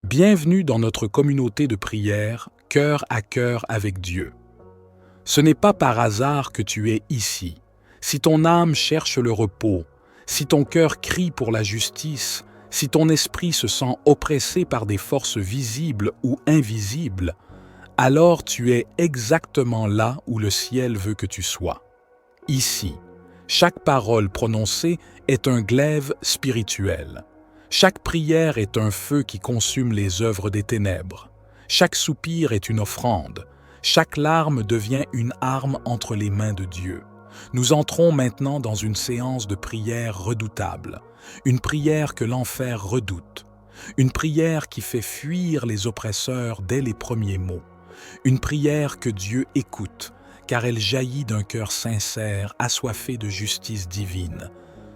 Bienvenue dans notre communauté de prière, cœur à cœur avec Dieu. Ce n'est pas par hasard que tu es ici. Si ton âme cherche le repos, si ton cœur crie pour la justice, si ton esprit se sent oppressé par des forces visibles ou invisibles, alors tu es exactement là où le ciel veut que tu sois. Ici, chaque parole prononcée est un glaive spirituel. Chaque prière est un feu qui consume les œuvres des ténèbres. Chaque soupir est une offrande. Chaque larme devient une arme entre les mains de Dieu. Nous entrons maintenant dans une séance de prière redoutable, une prière que l'enfer redoute, une prière qui fait fuir les oppresseurs dès les premiers mots, une prière que Dieu écoute, car elle jaillit d'un cœur sincère, assoiffé de justice divine.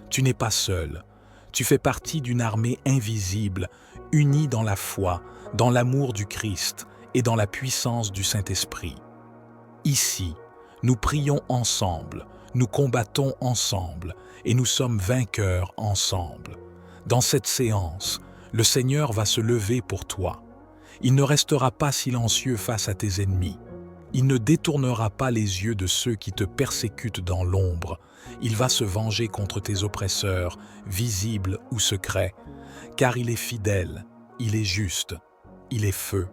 Tu n'es pas seul. Tu fais partie d'une armée invisible, unie dans la foi, dans l'amour du Christ et dans la puissance du Saint-Esprit. Ici, nous prions ensemble, nous combattons ensemble et nous sommes vainqueurs ensemble. Dans cette séance, le Seigneur va se lever pour toi. Il ne restera pas silencieux face à tes ennemis. Il ne détournera pas les yeux de ceux qui te persécutent dans l'ombre. Il va se venger contre tes oppresseurs, visibles ou secrets, car il est fidèle, il est juste, il est feu.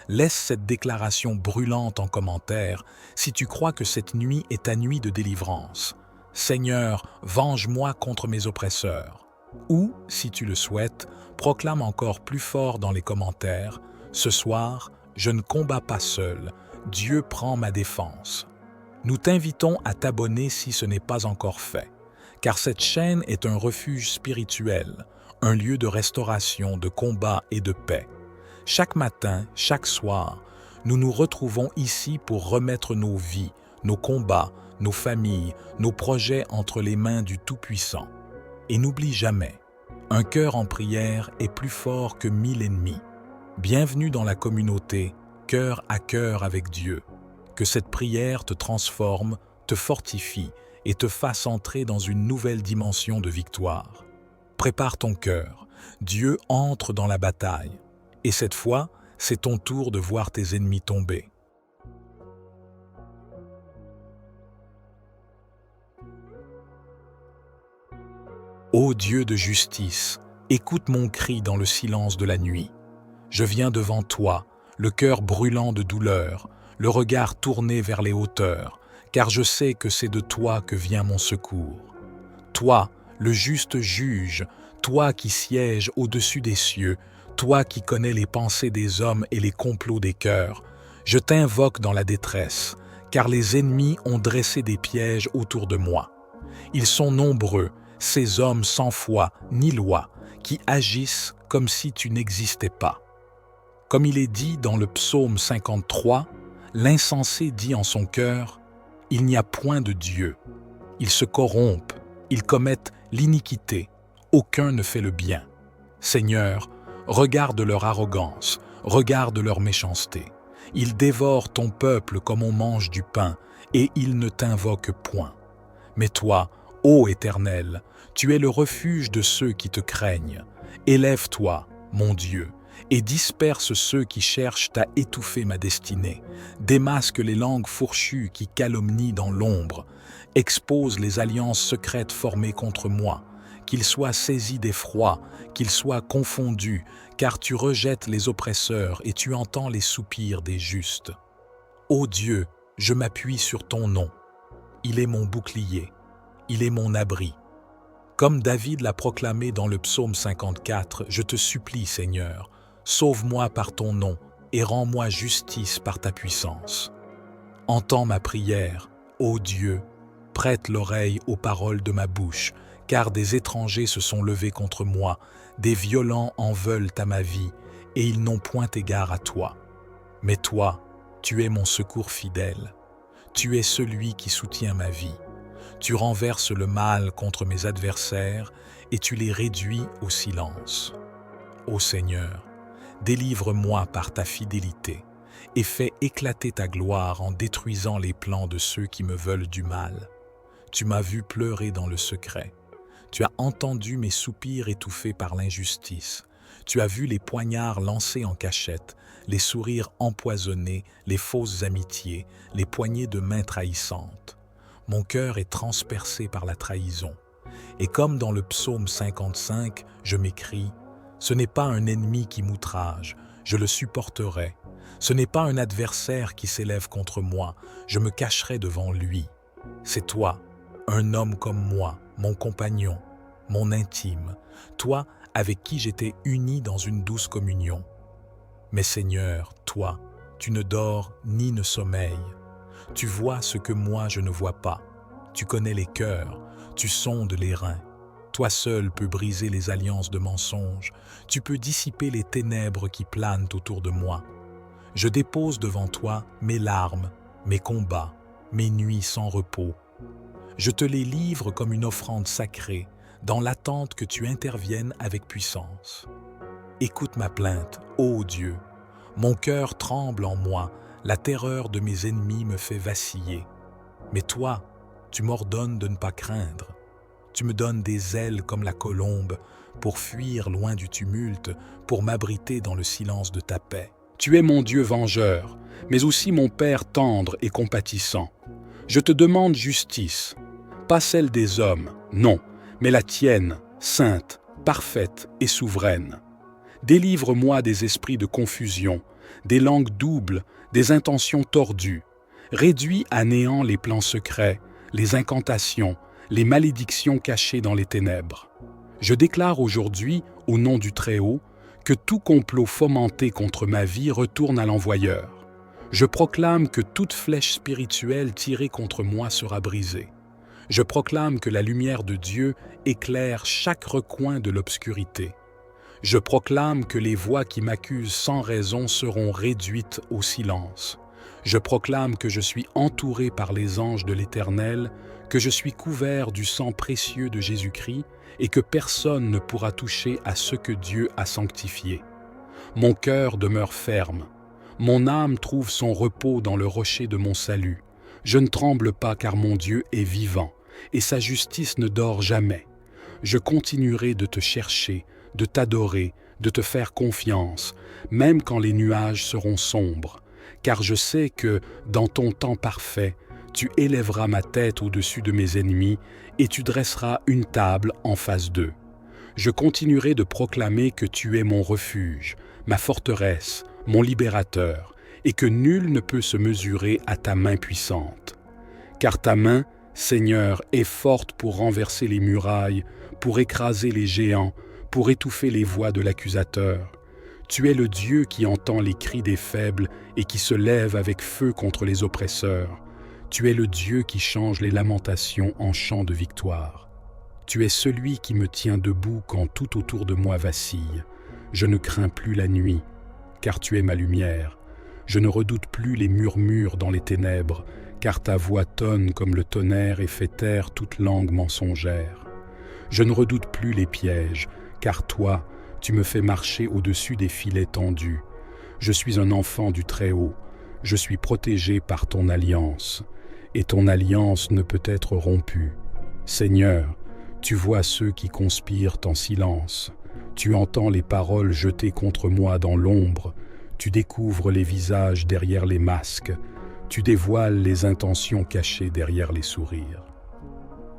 Laisse cette déclaration brûlante en commentaire si tu crois que cette nuit est ta nuit de délivrance. Seigneur, venge-moi contre mes oppresseurs. Ou, si tu le souhaites, proclame encore plus fort dans les commentaires, ce soir, je ne combats pas seul, Dieu prend ma défense. Nous t'invitons à t'abonner si ce n'est pas encore fait, car cette chaîne est un refuge spirituel, un lieu de restauration, de combat et de paix. Chaque matin, chaque soir, nous nous retrouvons ici pour remettre nos vies, nos combats, nos familles, nos projets entre les mains du Tout-Puissant. Et n'oublie jamais, un cœur en prière est plus fort que 1000 ennemis. Bienvenue dans la communauté, cœur à cœur avec Dieu. Que cette prière te transforme, te fortifie et te fasse entrer dans une nouvelle dimension de victoire. Prépare ton cœur, Dieu entre dans la bataille. Et cette fois, c'est ton tour de voir tes ennemis tomber. Ô Dieu de justice, écoute mon cri dans le silence de la nuit. Je viens devant toi, le cœur brûlant de douleur, le regard tourné vers les hauteurs, car je sais que c'est de toi que vient mon secours. Toi, le juste juge, toi qui sièges au-dessus des cieux, toi qui connais les pensées des hommes et les complots des cœurs, je t'invoque dans la détresse, car les ennemis ont dressé des pièges autour de moi. Ils sont nombreux, ces hommes sans foi ni loi, qui agissent comme si tu n'existais pas. Comme il est dit dans le psaume 53, l'insensé dit en son cœur, « Il n'y a point de Dieu. » Ils se corrompent, ils commettent l'iniquité, aucun ne fait le bien. Seigneur, regarde leur arrogance, regarde leur méchanceté. Ils dévorent ton peuple comme on mange du pain, et ils ne t'invoquent point. Mais toi, ô Éternel, tu es le refuge de ceux qui te craignent. Élève-toi, mon Dieu, et disperse ceux qui cherchent à étouffer ma destinée. Démasque les langues fourchues qui calomnient dans l'ombre. Expose les alliances secrètes formées contre moi. Qu'ils soient saisis d'effroi, qu'ils soient confondus, car tu rejettes les oppresseurs et tu entends les soupirs des justes. Ô Dieu, je m'appuie sur ton nom. Il est mon bouclier, il est mon abri. Comme David l'a proclamé dans le psaume 54, je te supplie, Seigneur, sauve-moi par ton nom et rends-moi justice par ta puissance. Entends ma prière, ô Dieu, prête l'oreille aux paroles de ma bouche, car des étrangers se sont levés contre moi, des violents en veulent à ma vie, et ils n'ont point égard à toi. Mais toi, tu es mon secours fidèle. Tu es celui qui soutient ma vie. Tu renverses le mal contre mes adversaires, et tu les réduis au silence. Ô Seigneur, délivre-moi par ta fidélité, et fais éclater ta gloire en détruisant les plans de ceux qui me veulent du mal. Tu m'as vu pleurer dans le secret. Tu as entendu mes soupirs étouffés par l'injustice. Tu as vu les poignards lancés en cachette, les sourires empoisonnés, les fausses amitiés, les poignées de main trahissantes. Mon cœur est transpercé par la trahison. Et comme dans le psaume 55, je m'écrie « Ce n'est pas un ennemi qui m'outrage, je le supporterai. Ce n'est pas un adversaire qui s'élève contre moi, je me cacherai devant lui. C'est toi, un homme comme moi, mon compagnon, mon intime, toi avec qui j'étais uni dans une douce communion. Mais Seigneur, toi, tu ne dors ni ne sommeilles. Tu vois ce que moi je ne vois pas. Tu connais les cœurs, tu sondes les reins. Toi seul peux briser les alliances de mensonges. Tu peux dissiper les ténèbres qui planent autour de moi. Je dépose devant toi mes larmes, mes combats, mes nuits sans repos. Je te les livre comme une offrande sacrée, dans l'attente que tu interviennes avec puissance. Écoute ma plainte, ô Dieu. Mon cœur tremble en moi, la terreur de mes ennemis me fait vaciller. Mais toi, tu m'ordonnes de ne pas craindre. Tu me donnes des ailes comme la colombe, pour fuir loin du tumulte, pour m'abriter dans le silence de ta paix. Tu es mon Dieu vengeur, mais aussi mon Père tendre et compatissant. Je te demande justice, pas celle des hommes, non, mais la tienne, sainte, parfaite et souveraine. Délivre-moi des esprits de confusion, des langues doubles, des intentions tordues. Réduis à néant les plans secrets, les incantations, les malédictions cachées dans les ténèbres. Je déclare aujourd'hui, au nom du Très-Haut, que tout complot fomenté contre ma vie retourne à l'envoyeur. Je proclame que toute flèche spirituelle tirée contre moi sera brisée. Je proclame que la lumière de Dieu éclaire chaque recoin de l'obscurité. Je proclame que les voix qui m'accusent sans raison seront réduites au silence. Je proclame que je suis entouré par les anges de l'Éternel, que je suis couvert du sang précieux de Jésus-Christ et que personne ne pourra toucher à ce que Dieu a sanctifié. Mon cœur demeure ferme. Mon âme trouve son repos dans le rocher de mon salut. Je ne tremble pas car mon Dieu est vivant et sa justice ne dort jamais. Je continuerai de te chercher, de t'adorer, de te faire confiance, même quand les nuages seront sombres, car je sais que, dans ton temps parfait, tu élèveras ma tête au-dessus de mes ennemis et tu dresseras une table en face d'eux. Je continuerai de proclamer que tu es mon refuge, ma forteresse, mon libérateur, et que nul ne peut se mesurer à ta main puissante. Car ta main, Seigneur, est forte pour renverser les murailles, pour écraser les géants, pour étouffer les voix de l'accusateur. Tu es le Dieu qui entend les cris des faibles et qui se lève avec feu contre les oppresseurs. Tu es le Dieu qui change les lamentations en chants de victoire. Tu es celui qui me tient debout quand tout autour de moi vacille. Je ne crains plus la nuit, car tu es ma lumière. Je ne redoute plus les murmures dans les ténèbres, car ta voix tonne comme le tonnerre et fait taire toute langue mensongère. Je ne redoute plus les pièges, car toi, tu me fais marcher au-dessus des filets tendus. Je suis un enfant du Très-Haut. Je suis protégé par ton alliance, et ton alliance ne peut être rompue. Seigneur, tu vois ceux qui conspirent en silence. Tu entends les paroles jetées contre moi dans l'ombre. Tu découvres les visages derrière les masques. Tu dévoiles les intentions cachées derrière les sourires.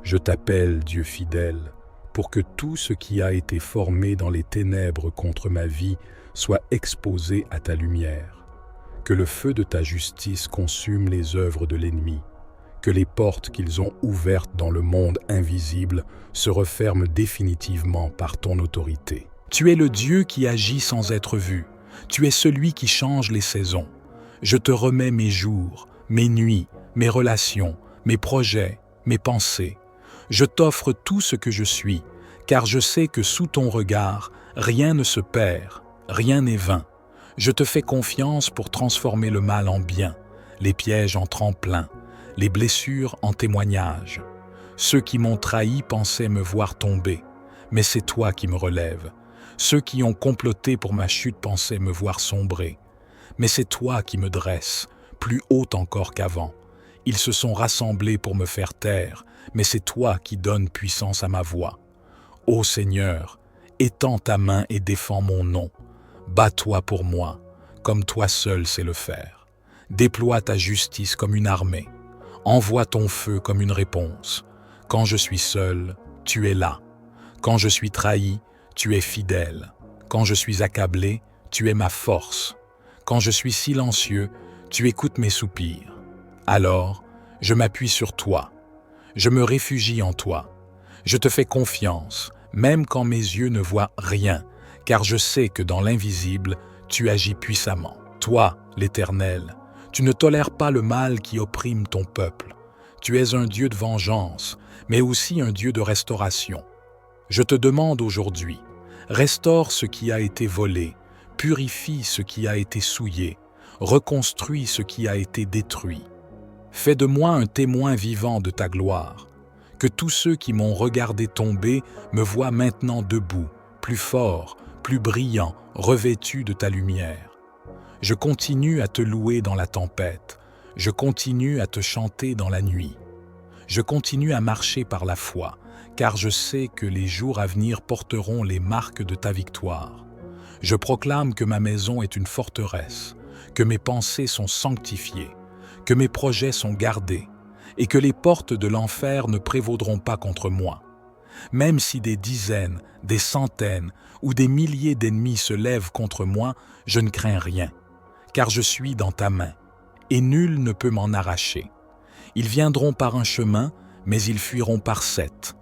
Je t'appelle, Dieu fidèle, pour que tout ce qui a été formé dans les ténèbres contre ma vie soit exposé à ta lumière. Que le feu de ta justice consume les œuvres de l'ennemi. Que les portes qu'ils ont ouvertes dans le monde invisible se referment définitivement par ton autorité. Tu es le Dieu qui agit sans être vu. Tu es celui qui change les saisons. Je te remets mes jours, mes nuits, mes relations, mes projets, mes pensées. Je t'offre tout ce que je suis, car je sais que sous ton regard, rien ne se perd, rien n'est vain. Je te fais confiance pour transformer le mal en bien, les pièges en tremplin, les blessures en témoignages. Ceux qui m'ont trahi pensaient me voir tomber, mais c'est toi qui me relèves. Ceux qui ont comploté pour ma chute pensaient me voir sombrer, mais c'est toi qui me dresses, plus haute encore qu'avant. Ils se sont rassemblés pour me faire taire, mais c'est toi qui donnes puissance à ma voix. Ô Seigneur, Étends ta main et défends mon nom. Bats-toi pour moi, comme toi seul sais le faire. Déploie ta justice comme une armée. Envoie ton feu comme une réponse. Quand je suis seul, tu es là. Quand je suis trahi, tu es fidèle. Quand je suis accablé, tu es ma force. Quand je suis silencieux, tu écoutes mes soupirs. Alors, je m'appuie sur toi. Je me réfugie en toi. Je te fais confiance, même quand mes yeux ne voient rien, car je sais que dans l'invisible, tu agis puissamment. Toi, l'Éternel, tu ne tolères pas le mal qui opprime ton peuple. Tu es un Dieu de vengeance, mais aussi un Dieu de restauration. Je te demande aujourd'hui, restaure ce qui a été volé, purifie ce qui a été souillé, reconstruis ce qui a été détruit. Fais de moi un témoin vivant de ta gloire. Que tous ceux qui m'ont regardé tomber me voient maintenant debout, plus fort, plus brillant, revêtu de ta lumière. Je continue à te louer dans la tempête. Je continue à te chanter dans la nuit. Je continue à marcher par la foi, car je sais que les jours à venir porteront les marques de ta victoire. Je proclame que ma maison est une forteresse, que mes pensées sont sanctifiées, que mes projets sont gardés, et que les portes de l'enfer ne prévaudront pas contre moi. Même si des dizaines, des centaines ou des milliers d'ennemis se lèvent contre moi, je ne crains rien, car je suis dans ta main, et nul ne peut m'en arracher. Ils viendront par un chemin, mais ils fuiront par 7.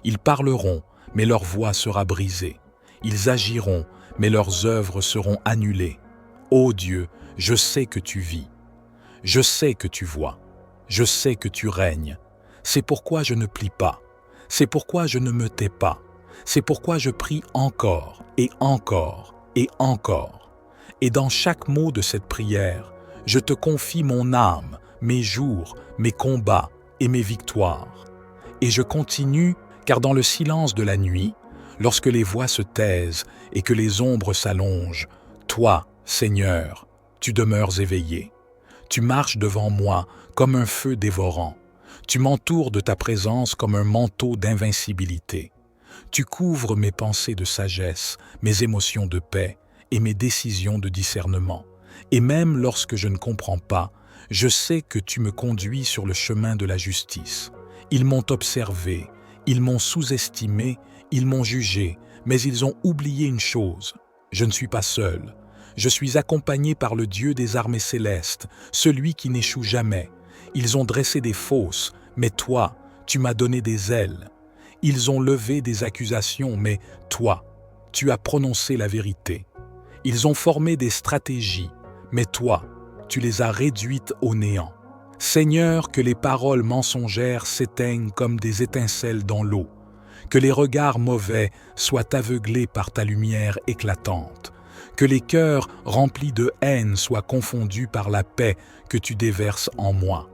Ils parleront, mais leur voix sera brisée. Ils agiront, mais leurs œuvres seront annulées. Ô Dieu, je sais que tu vis. Je sais que tu vois. Je sais que tu règnes. C'est pourquoi je ne plie pas. C'est pourquoi je ne me tais pas. C'est pourquoi je prie encore et encore et encore. Et dans chaque mot de cette prière, je te confie mon âme, mes jours, mes combats et mes victoires. Et je continue, car dans le silence de la nuit, lorsque les voix se taisent et que les ombres s'allongent, toi, Seigneur, tu demeures éveillé. Tu marches devant moi comme un feu dévorant. Tu m'entoures de ta présence comme un manteau d'invincibilité. Tu couvres mes pensées de sagesse, mes émotions de paix et mes décisions de discernement. Et même lorsque je ne comprends pas, je sais que tu me conduis sur le chemin de la justice. Ils m'ont observé, ils m'ont sous-estimé, ils m'ont jugé, mais ils ont oublié une chose. Je ne suis pas seul. Je suis accompagné par le Dieu des armées célestes, celui qui n'échoue jamais. Ils ont dressé des fosses, mais toi, tu m'as donné des ailes. Ils ont levé des accusations, mais toi, tu as prononcé la vérité. Ils ont formé des stratégies, mais toi, tu les as réduites au néant. Seigneur, que les paroles mensongères s'éteignent comme des étincelles dans l'eau, que les regards mauvais soient aveuglés par ta lumière éclatante, que les cœurs remplis de haine soient confondus par la paix que tu déverses en moi,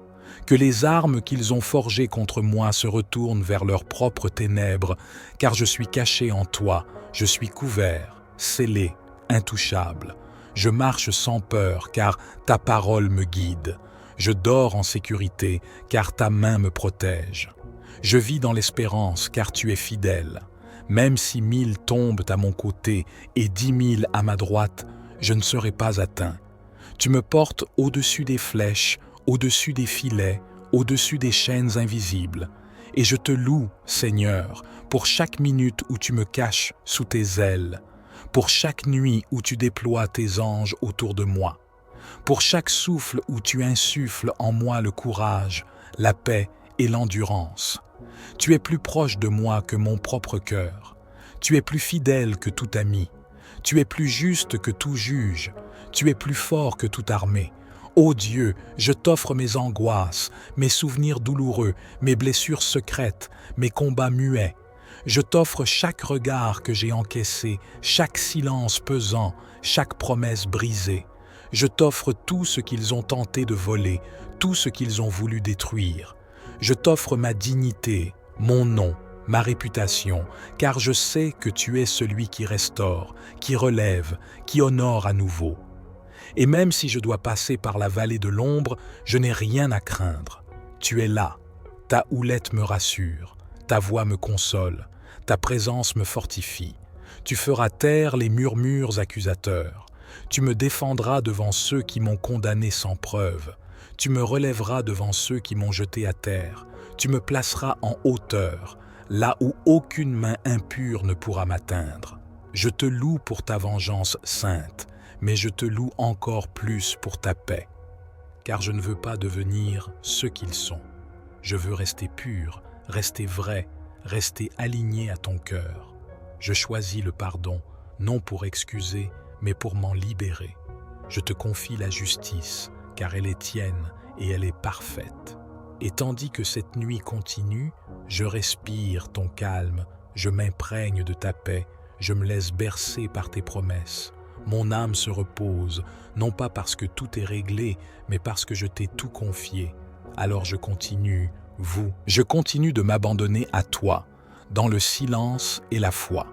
que les armes qu'ils ont forgées contre moi se retournent vers leurs propres ténèbres, car je suis caché en toi, je suis couvert, scellé, intouchable. Je marche sans peur, car ta parole me guide. Je dors en sécurité, car ta main me protège. Je vis dans l'espérance, car tu es fidèle. Même si 1000 tombent à mon côté et 10 000 à ma droite, je ne serai pas atteint. Tu me portes au-dessus des flèches, au-dessus des filets, au-dessus des chaînes invisibles. Et je te loue, Seigneur, pour chaque minute où tu me caches sous tes ailes, pour chaque nuit où tu déploies tes anges autour de moi, pour chaque souffle où tu insuffles en moi le courage, la paix et l'endurance. Tu es plus proche de moi que mon propre cœur. Tu es plus fidèle que tout ami. Tu es plus juste que tout juge. Tu es plus fort que toute armée. Ô Dieu, je t'offre mes angoisses, mes souvenirs douloureux, mes blessures secrètes, mes combats muets. Je t'offre chaque regard que j'ai encaissé, chaque silence pesant, chaque promesse brisée. Je t'offre tout ce qu'ils ont tenté de voler, tout ce qu'ils ont voulu détruire. Je t'offre ma dignité, mon nom, ma réputation, car je sais que tu es celui qui restaure, qui relève, qui honore à nouveau. Et même si je dois passer par la vallée de l'ombre, je n'ai rien à craindre. Tu es là, ta houlette me rassure, ta voix me console, ta présence me fortifie. Tu feras taire les murmures accusateurs. Tu me défendras devant ceux qui m'ont condamné sans preuve. Tu me relèveras devant ceux qui m'ont jeté à terre. Tu me placeras en hauteur, là où aucune main impure ne pourra m'atteindre. Je te loue pour ta vengeance sainte, mais je te loue encore plus pour ta paix. Car je ne veux pas devenir ce qu'ils sont. Je veux rester pur, rester vrai, rester aligné à ton cœur. Je choisis le pardon, non pour excuser, mais pour m'en libérer. Je te confie la justice, car elle est tienne et elle est parfaite. Et tandis que cette nuit continue, je respire ton calme, je m'imprègne de ta paix, je me laisse bercer par tes promesses. Mon âme se repose, non pas parce que tout est réglé, mais parce que je t'ai tout confié. Alors je continue de m'abandonner à toi, dans le silence et la foi.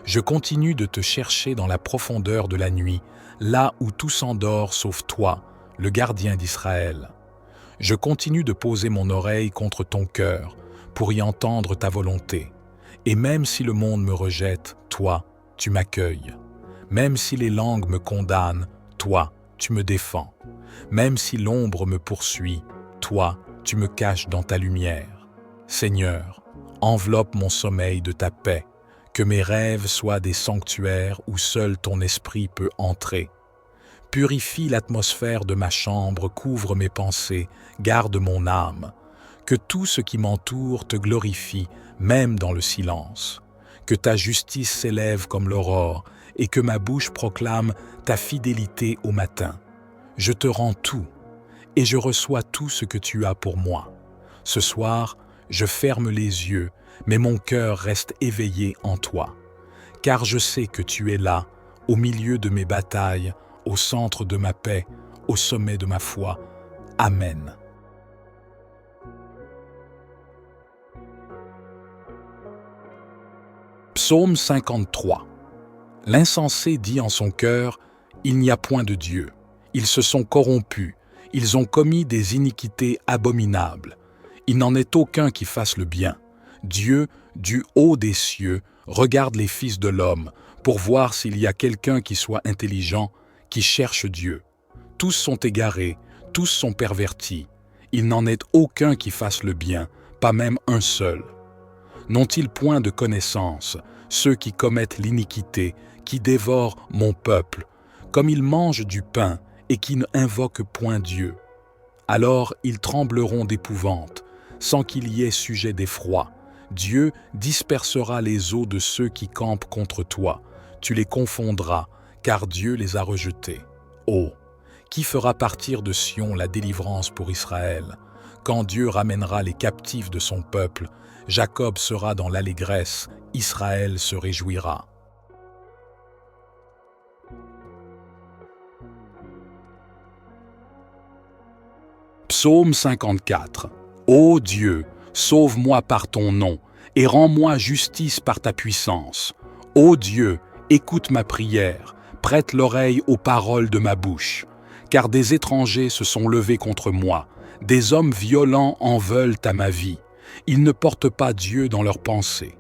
Je continue de te chercher dans la profondeur de la nuit, là où tout s'endort sauf toi, le gardien d'Israël. Je continue de poser mon oreille contre ton cœur, pour y entendre ta volonté. Et même si le monde me rejette, toi, tu m'accueilles. Même si les langues me condamnent, toi, tu me défends. Même si l'ombre me poursuit, toi, tu me caches dans ta lumière. Seigneur, enveloppe mon sommeil de ta paix, que mes rêves soient des sanctuaires où seul ton esprit peut entrer. Purifie l'atmosphère de ma chambre, couvre mes pensées, garde mon âme. Que tout ce qui m'entoure te glorifie, même dans le silence. Que ta justice s'élève comme l'aurore et que ma bouche proclame ta fidélité au matin. Je te rends tout et je reçois tout ce que tu as pour moi. Ce soir, je ferme les yeux, mais mon cœur reste éveillé en toi. Car je sais que tu es là, au milieu de mes batailles, au centre de ma paix, au sommet de ma foi. Amen. Psaume 53. L'insensé dit en son cœur, « Il n'y a point de Dieu. Ils se sont corrompus, ils ont commis des iniquités abominables. Il n'en est aucun qui fasse le bien. Dieu, du haut des cieux, regarde les fils de l'homme, pour voir s'il y a quelqu'un qui soit intelligent, qui cherche Dieu. Tous sont égarés, tous sont pervertis. Il n'en est aucun qui fasse le bien, pas même un seul. N'ont-ils point de connaissance, ceux qui commettent l'iniquité, qui dévorent mon peuple, comme ils mangent du pain et qui ne invoquent point Dieu? Alors ils trembleront d'épouvante, sans qu'il y ait sujet d'effroi. Dieu dispersera les eaux de ceux qui campent contre toi. Tu les confondras, car Dieu les a rejetés. Oh, qui fera partir de Sion la délivrance pour Israël? Quand Dieu ramènera les captifs de son peuple, Jacob sera dans l'allégresse, Israël se réjouira. Psaume 54. Ô Dieu, sauve-moi par ton nom, et rends-moi justice par ta puissance. Ô Dieu, écoute ma prière, prête l'oreille aux paroles de ma bouche. Car des étrangers se sont levés contre moi, des hommes violents en veulent à ma vie. Ils ne portent pas Dieu dans leurs pensées.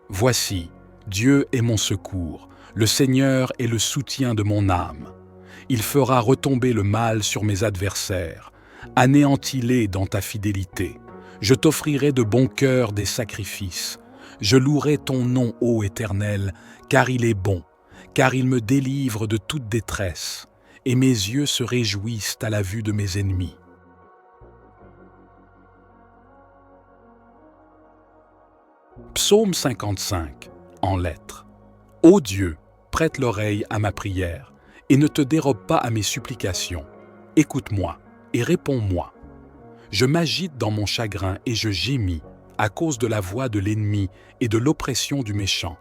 Voici, Dieu est mon secours, le Seigneur est le soutien de mon âme. Il fera retomber le mal sur mes adversaires. Anéantis-les dans ta fidélité. Je t'offrirai de bon cœur des sacrifices. Je louerai ton nom, ô Éternel, car il est bon, car il me délivre de toute détresse, et mes yeux se réjouissent à la vue de mes ennemis. Psaume 55, en lettres. Ô Dieu, prête l'oreille à ma prière, et ne te dérobe pas à mes supplications. Écoute-moi et réponds-moi. Je m'agite dans mon chagrin et je gémis à cause de la voix de l'ennemi et de l'oppression du méchant,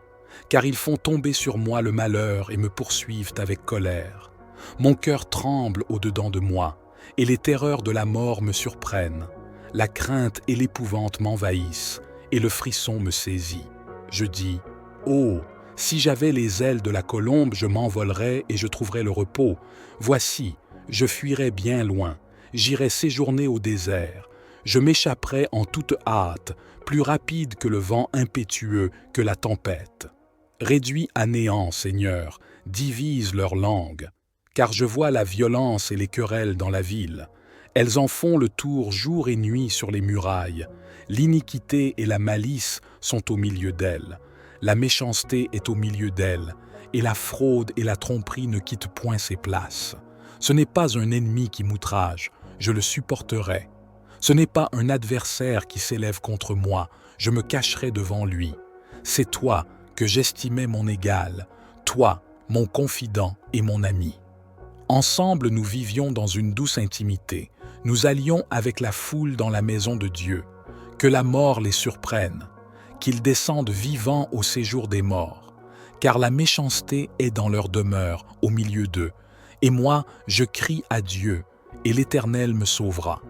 car ils font tomber sur moi le malheur et me poursuivent avec colère. Mon cœur tremble au-dedans de moi, et les terreurs de la mort me surprennent. La crainte et l'épouvante m'envahissent, et le frisson me saisit. Je dis, « Oh, si j'avais les ailes de la colombe, je m'envolerais et je trouverais le repos. Voici, je fuirais bien loin, j'irais séjourner au désert. Je m'échapperais en toute hâte, plus rapide que le vent impétueux, que la tempête. Réduis à néant, Seigneur, divise leur langue, car je vois la violence et les querelles dans la ville. Elles en font le tour jour et nuit sur les murailles. L'iniquité et la malice sont au milieu d'elles. La méchanceté est au milieu d'elles, et la fraude et la tromperie ne quittent point ses places. Ce n'est pas un ennemi qui m'outrage, je le supporterai. Ce n'est pas un adversaire qui s'élève contre moi, je me cacherai devant lui. C'est toi que j'estimais mon égal, toi, mon confident et mon ami. Ensemble, nous vivions dans une douce intimité. Nous allions avec la foule dans la maison de Dieu. Que la mort les surprenne, qu'ils descendent vivants au séjour des morts. Car la méchanceté est dans leur demeure, au milieu d'eux. Et moi, je crie à Dieu, et l'Éternel me sauvera.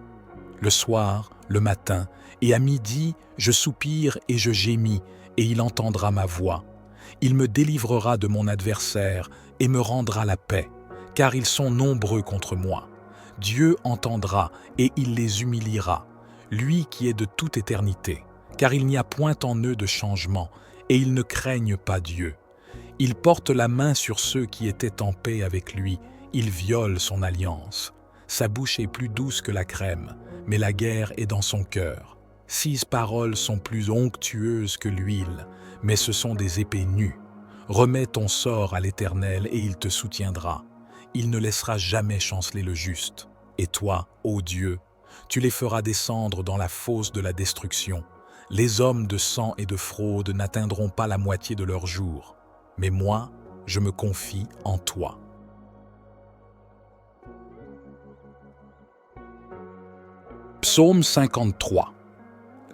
Le soir, le matin, et à midi, je soupire et je gémis, et il entendra ma voix. Il me délivrera de mon adversaire et me rendra la paix, car ils sont nombreux contre moi. Dieu entendra et il les humiliera, lui qui est de toute éternité, car il n'y a point en eux de changement, et ils ne craignent pas Dieu. Il porte la main sur ceux qui étaient en paix avec lui, il viole son alliance. Sa bouche est plus douce que la crème, mais la guerre est dans son cœur. 6 paroles sont plus onctueuses que l'huile, mais ce sont des épées nues. Remets ton sort à l'Éternel et il te soutiendra. Il ne laissera jamais chanceler le juste. Et toi, ô Dieu, tu les feras descendre dans la fosse de la destruction. Les hommes de sang et de fraude n'atteindront pas la moitié de leur jour. Mais moi, je me confie en toi. Psaume 53.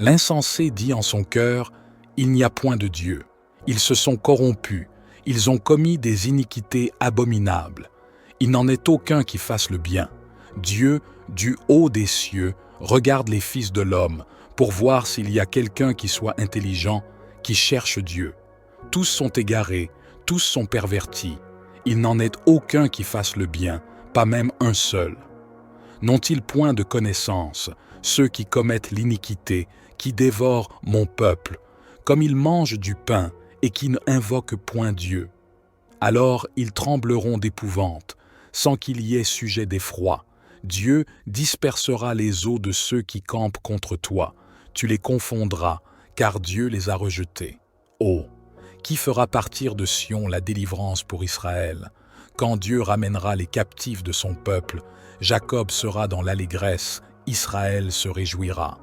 L'insensé dit en son cœur, « Il n'y a point de Dieu. Ils se sont corrompus, ils ont commis des iniquités abominables. Il n'en est aucun qui fasse le bien. Dieu, du haut des cieux, regarde les fils de l'homme pour voir s'il y a quelqu'un qui soit intelligent, qui cherche Dieu. Tous sont égarés, tous sont pervertis. Il n'en est aucun qui fasse le bien, pas même un seul. N'ont-ils point de connaissance, ceux qui commettent l'iniquité, qui dévorent mon peuple, comme ils mangent du pain et qui ne invoquent point Dieu? Alors ils trembleront d'épouvante, sans qu'il y ait sujet d'effroi. Dieu dispersera les eaux de ceux qui campent contre toi. Tu les confondras, car Dieu les a rejetés. Oh, qui fera partir de Sion la délivrance pour Israël? Quand Dieu ramènera les captifs de son peuple, Jacob sera dans l'allégresse, Israël se réjouira.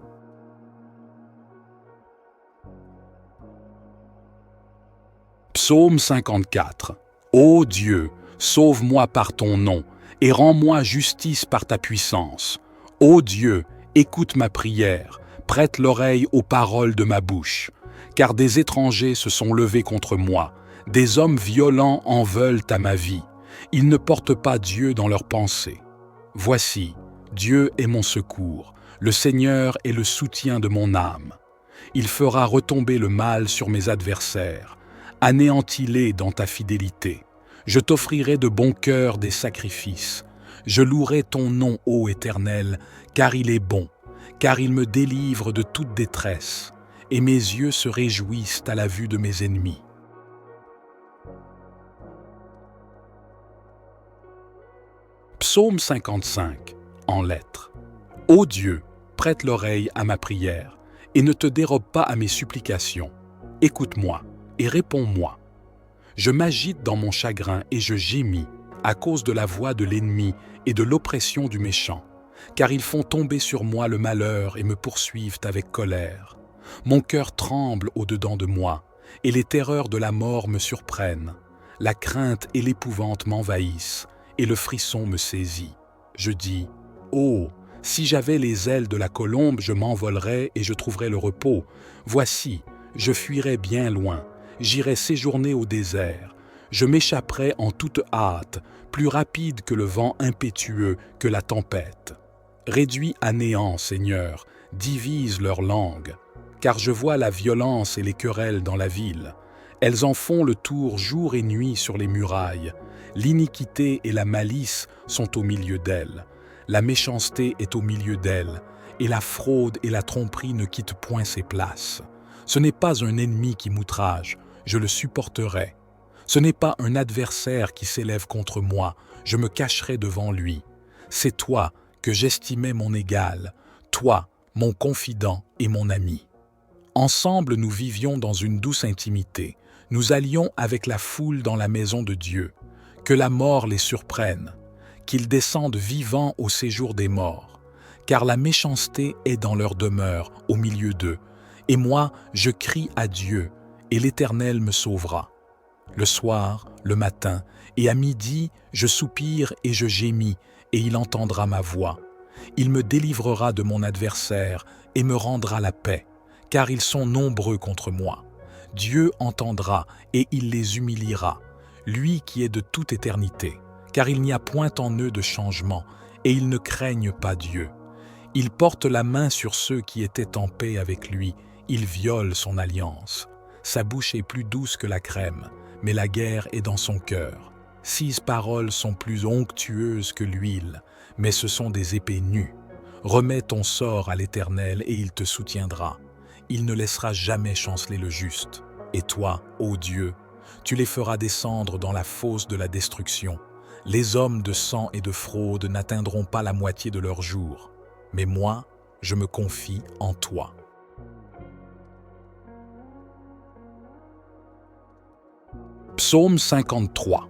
Psaume 54. Ô Dieu, sauve-moi par ton nom, et rends-moi justice par ta puissance. Ô Dieu, écoute ma prière, prête l'oreille aux paroles de ma bouche. Car des étrangers se sont levés contre moi, des hommes violents en veulent à ma vie. Ils ne portent pas Dieu dans leurs pensées. Voici, Dieu est mon secours, le Seigneur est le soutien de mon âme. Il fera retomber le mal sur mes adversaires. Anéantis-les dans ta fidélité. Je t'offrirai de bon cœur des sacrifices. Je louerai ton nom, ô Éternel, car il est bon, car il me délivre de toute détresse, et mes yeux se réjouissent à la vue de mes ennemis. Psaume 55, en lettres. Ô Dieu, prête l'oreille à ma prière, et ne te dérobe pas à mes supplications. Écoute-moi et réponds-moi. Je m'agite dans mon chagrin et je gémis à cause de la voix de l'ennemi et de l'oppression du méchant, car ils font tomber sur moi le malheur et me poursuivent avec colère. Mon cœur tremble au-dedans de moi, et les terreurs de la mort me surprennent. La crainte et l'épouvante m'envahissent, et le frisson me saisit. Je dis, « Oh, si j'avais les ailes de la colombe, je m'envolerais et je trouverais le repos. Voici, je fuirais bien loin, j'irais séjourner au désert. Je m'échapperais en toute hâte, plus rapide que le vent impétueux, que la tempête. Réduis à néant, Seigneur, divise leur langue, car je vois la violence et les querelles dans la ville. Elles en font le tour jour et nuit sur les murailles. L'iniquité et la malice sont au milieu d'elles. La méchanceté est au milieu d'elles, et la fraude et la tromperie ne quittent point ses places. Ce n'est pas un ennemi qui m'outrage, je le supporterai. Ce n'est pas un adversaire qui s'élève contre moi, je me cacherai devant lui. C'est toi que j'estimais mon égal, toi, mon confident et mon ami. Ensemble, nous vivions dans une douce intimité. Nous allions avec la foule dans la maison de Dieu. Que la mort les surprenne, qu'ils descendent vivants au séjour des morts. Car la méchanceté est dans leur demeure, au milieu d'eux. Et moi, je crie à Dieu, et l'Éternel me sauvera. Le soir, le matin, et à midi, je soupire et je gémis, et il entendra ma voix. Il me délivrera de mon adversaire et me rendra la paix, car ils sont nombreux contre moi. Dieu entendra et il les humiliera, lui qui est de toute éternité, car il n'y a point en eux de changement, et ils ne craignent pas Dieu. Il porte la main sur ceux qui étaient en paix avec lui, il viole son alliance. Sa bouche est plus douce que la crème, mais la guerre est dans son cœur. 6 paroles sont plus onctueuses que l'huile, mais ce sont des épées nues. Remets ton sort à l'Éternel et il te soutiendra. Il ne laissera jamais chanceler le juste. Et toi, ô Dieu, tu les feras descendre dans la fosse de la destruction. Les hommes de sang et de fraude n'atteindront pas la moitié de leur jour. Mais moi, je me confie en toi. Psaume 53.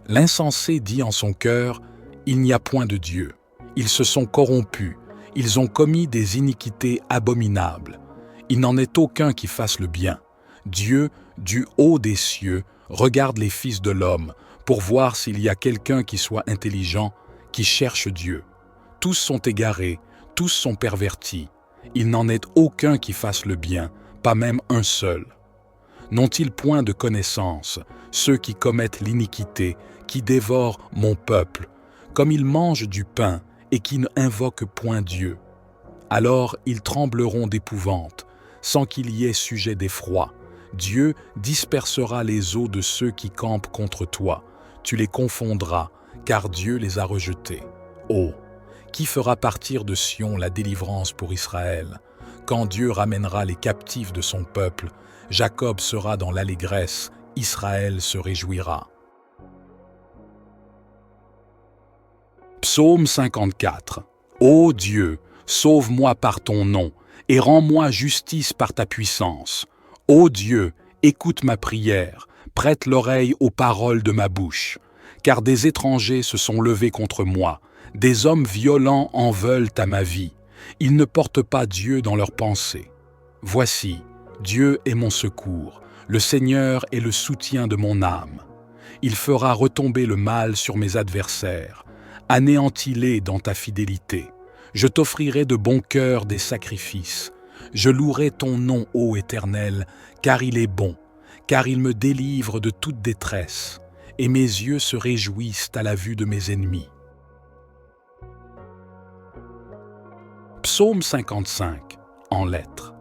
L'insensé dit en son cœur, « Il n'y a point de Dieu. Ils se sont corrompus, ils ont commis des iniquités abominables. Il n'en est aucun qui fasse le bien. Dieu, du haut des cieux, regarde les fils de l'homme pour voir s'il y a quelqu'un qui soit intelligent, qui cherche Dieu. Tous sont égarés, tous sont pervertis. Il n'en est aucun qui fasse le bien, pas même un seul. N'ont-ils point de connaissance, ceux qui commettent l'iniquité, qui dévorent mon peuple, comme ils mangent du pain et qui ne invoquent point Dieu? Alors ils trembleront d'épouvante, sans qu'il y ait sujet d'effroi. Dieu dispersera les eaux de ceux qui campent contre toi. Tu les confondras, car Dieu les a rejetés. Oh, qui fera partir de Sion la délivrance pour Israël? Quand Dieu ramènera les captifs de son peuple, Jacob sera dans l'allégresse, Israël se réjouira. Psaume 54. Ô Dieu, sauve-moi par ton nom, et rends-moi justice par ta puissance. Ô Dieu, écoute ma prière, prête l'oreille aux paroles de ma bouche. Car des étrangers se sont levés contre moi, des hommes violents en veulent à ma vie. Ils ne portent pas Dieu dans leurs pensées. Voici, Dieu est mon secours, le Seigneur est le soutien de mon âme. Il fera retomber le mal sur mes adversaires, anéantis-les dans ta fidélité. Je t'offrirai de bon cœur des sacrifices. Je louerai ton nom, ô Éternel, car il est bon, car il me délivre de toute détresse, et mes yeux se réjouissent à la vue de mes ennemis. Psaume 55, en lettres.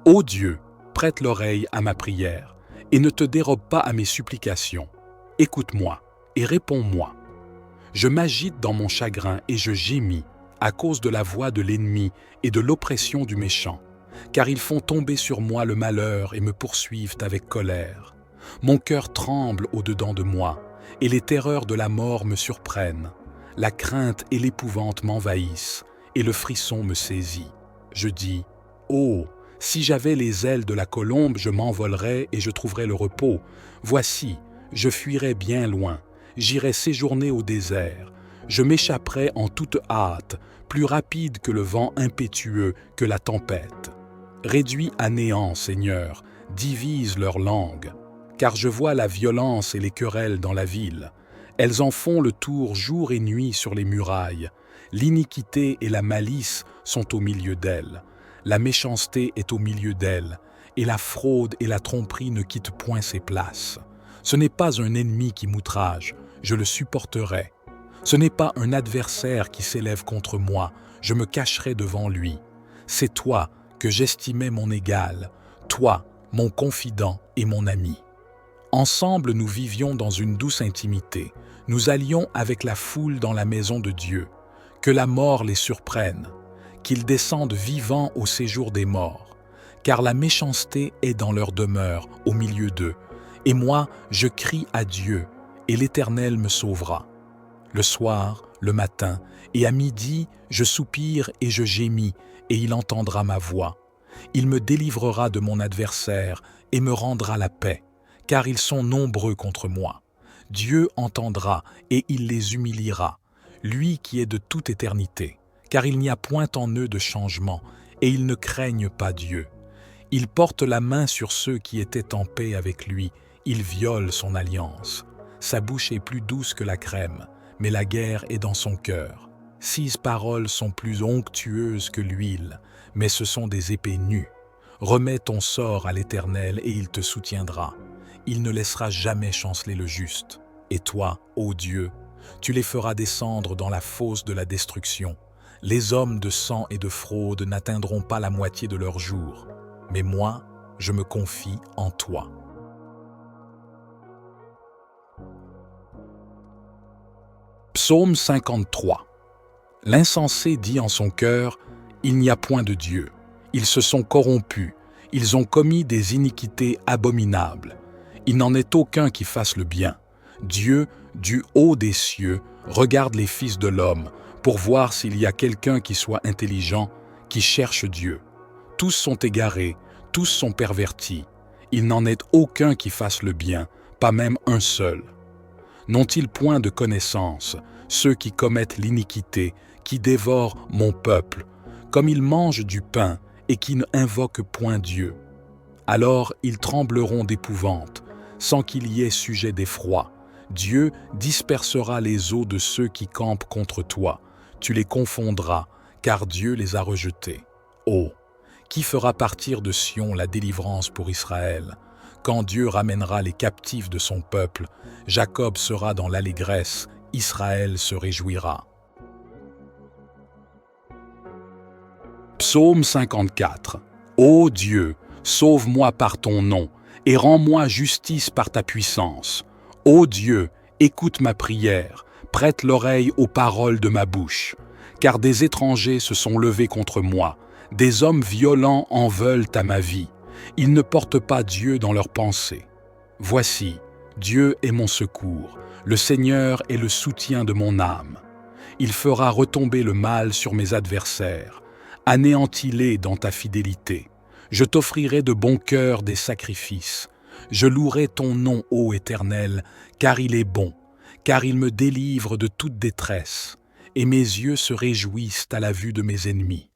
Ô Dieu, prête l'oreille à ma prière, et ne te dérobe pas à mes supplications. Écoute-moi et réponds-moi. Je m'agite dans mon chagrin et je gémis à cause de la voix de l'ennemi et de l'oppression du méchant, car ils font tomber sur moi le malheur et me poursuivent avec colère. Mon cœur tremble au-dedans de moi, et les terreurs de la mort me surprennent. La crainte et l'épouvante m'envahissent, et le frisson me saisit. Je dis, « Oh, si j'avais les ailes de la colombe, je m'envolerais et je trouverais le repos. Voici, je fuirais bien loin, j'irais séjourner au désert. Je m'échapperais en toute hâte, plus rapide que le vent impétueux, que la tempête. Réduis à néant, Seigneur, divise leur langue, car je vois la violence et les querelles dans la ville. Elles en font le tour jour et nuit sur les murailles. L'iniquité et la malice sont au milieu d'elles. La méchanceté est au milieu d'elles, et la fraude et la tromperie ne quittent point ses places. Ce n'est pas un ennemi qui m'outrage, je le supporterai. Ce n'est pas un adversaire qui s'élève contre moi, je me cacherai devant lui. C'est toi que j'estimais mon égal, toi, mon confident et mon ami. Ensemble, nous vivions dans une douce intimité. Nous allions avec la foule dans la maison de Dieu. Que la mort les surprenne, qu'ils descendent vivants au séjour des morts. Car la méchanceté est dans leur demeure, au milieu d'eux. Et moi, je crie à Dieu, et l'Éternel me sauvera. Le soir, le matin, et à midi, je soupire et je gémis, et il entendra ma voix. Il me délivrera de mon adversaire et me rendra la paix, car ils sont nombreux contre moi. Dieu entendra et il les humiliera, lui qui est de toute éternité, car il n'y a point en eux de changement, et ils ne craignent pas Dieu. Il porte la main sur ceux qui étaient en paix avec lui, il viole son alliance. Sa bouche est plus douce que la crème, mais la guerre est dans son cœur. 6 paroles sont plus onctueuses que l'huile, mais ce sont des épées nues. Remets ton sort à l'Éternel et il te soutiendra. Il ne laissera jamais chanceler le juste. Et toi, ô Dieu, tu les feras descendre dans la fosse de la destruction. Les hommes de sang et de fraude n'atteindront pas la moitié de leur jour. Mais moi, je me confie en toi. Psaume 53. L'insensé dit en son cœur, « Il n'y a point de Dieu. Ils se sont corrompus, ils ont commis des iniquités abominables. Il n'en est aucun qui fasse le bien. Dieu, du haut des cieux, regarde les fils de l'homme, pour voir s'il y a quelqu'un qui soit intelligent, qui cherche Dieu. Tous sont égarés, tous sont pervertis. Il n'en est aucun qui fasse le bien, pas même un seul. N'ont-ils point de connaissance, ceux qui commettent l'iniquité, qui dévorent mon peuple, comme ils mangent du pain et qui ne invoquent point Dieu? Alors ils trembleront d'épouvante, sans qu'il y ait sujet d'effroi. Dieu dispersera les eaux de ceux qui campent contre toi. Tu les confondras, car Dieu les a rejetés. Oh, qui fera partir de Sion la délivrance pour Israël? Quand Dieu ramènera les captifs de son peuple, Jacob sera dans l'allégresse, Israël se réjouira. Psaume 54. Ô Dieu, sauve-moi par ton nom, et rends-moi justice par ta puissance. Ô Dieu, écoute ma prière, prête l'oreille aux paroles de ma bouche. Car des étrangers se sont levés contre moi, des hommes violents en veulent à ma vie. Ils ne portent pas Dieu dans leurs pensées. Voici, Dieu est mon secours, le Seigneur est le soutien de mon âme. Il fera retomber le mal sur mes adversaires. Anéantis-les dans ta fidélité. Je t'offrirai de bon cœur des sacrifices. Je louerai ton nom, ô Éternel, car il est bon, car il me délivre de toute détresse, et mes yeux se réjouissent à la vue de mes ennemis.